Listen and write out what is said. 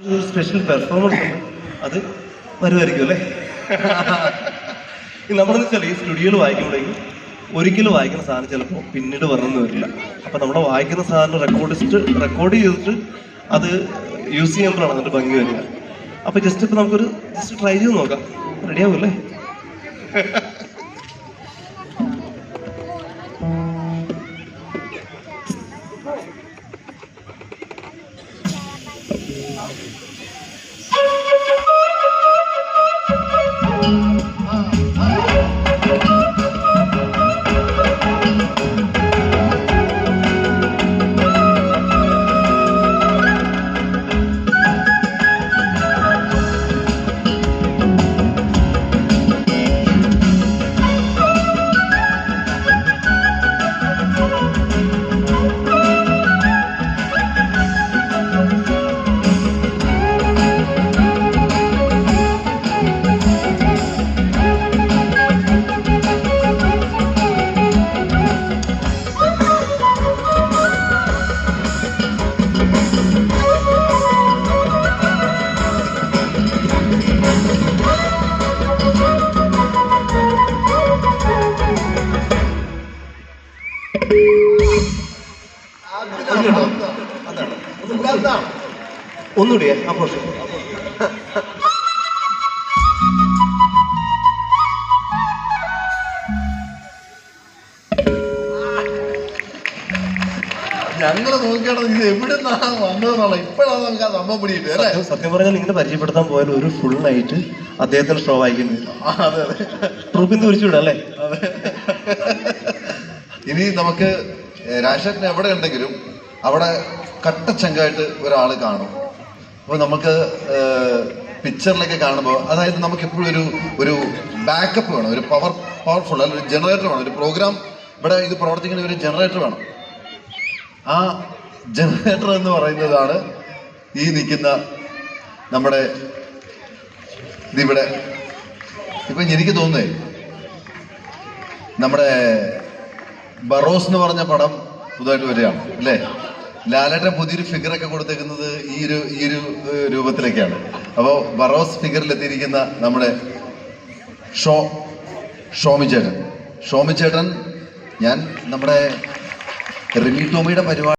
ഒരു special performance ഉണ്ട്, അത് വരുമായിരിക്കും അല്ലേ? നമ്മളെന്ന് വെച്ചാൽ ഈ സ്റ്റുഡിയോയിൽ വായിക്കുമ്പോഴേക്കും ഒരിക്കലും വായിക്കുന്ന സാധനം ചിലപ്പോൾ പിന്നീട് വന്നെന്ന് വരില്ല. അപ്പം നമ്മുടെ വായിക്കുന്ന സാധനം റെക്കോർഡ് ചെയ്തിട്ട് അത് യൂസ് ചെയ്യുമ്പോഴാണ് അതിൻ്റെ ഭംഗി വരിക. അപ്പം ജസ്റ്റ് ഇപ്പം നമുക്കൊരു ജസ്റ്റ് ട്രൈ ചെയ്ത് നോക്കാം. റെഡിയാവും അല്ലേ? ഒന്നുകൂടിയേ അപ്രോച്ച്. ഞങ്ങള് നോക്കിയാണ് ഇത് എവിടെ നിന്നാണ് വന്നതെന്നുള്ള ഇപ്പോഴാണ് നമുക്ക് ആ സംഭവം പിടിയിട്ട് അല്ലേ? സത്യം പറഞ്ഞാൽ ഇങ്ങനെ പരിചയപ്പെടുത്താൻ പോയാൽ ഒരു ഫുൾ നൈറ്റ് അദ്ദേഹത്തിന് ഷോ വായിക്കുന്നു. അതെ അതെ, ട്രൂപ്പിന്ന് വിളിച്ചുവിടാം അല്ലേ? അതെ. ഇനി നമുക്ക് രാജേട്ടൻ എവിടെ ഉണ്ടെങ്കിലും അവിടെ കട്ടച്ചങ്കായിട്ട് ഒരാള് കാണും. അപ്പോൾ നമുക്ക് പിക്ചറിലൊക്കെ കാണുമ്പോൾ അതായത് നമുക്ക് എപ്പോഴും ഒരു ബാക്കപ്പ് വേണം, ഒരു പവർഫുൾ അല്ല, ഒരു ജനറേറ്റർ വേണം. ഒരു പ്രോഗ്രാം ഇവിടെ ഇത് പ്രവർത്തിക്കുന്ന ഒരു ജനറേറ്റർ വേണം. ആ ജനറേറ്റർ എന്ന് പറയുന്നതാണ് ഈ നിൽക്കുന്ന നമ്മുടെ ഇതിവിടെ. ഇപ്പം എനിക്ക് തോന്നുന്നേ നമ്മുടെ ബറോസ് എന്ന് പറഞ്ഞ പടം പുതുതായിട്ട് വരികയാണ് അല്ലേ? ലാലേട്ടൻ പുതിയൊരു ഫിഗറൊക്കെ കൊടുത്തേക്കുന്നത് ഈ ഒരു രൂപത്തിലേക്കാണ്. അപ്പോൾ ബറോസ് ഫിഗറിലെത്തിയിരിക്കുന്ന നമ്മുടെ ഷോമി ചേട്ടൻ ഞാൻ നമ്മുടെ റിമി ടോമിയുടെ പരിപാടി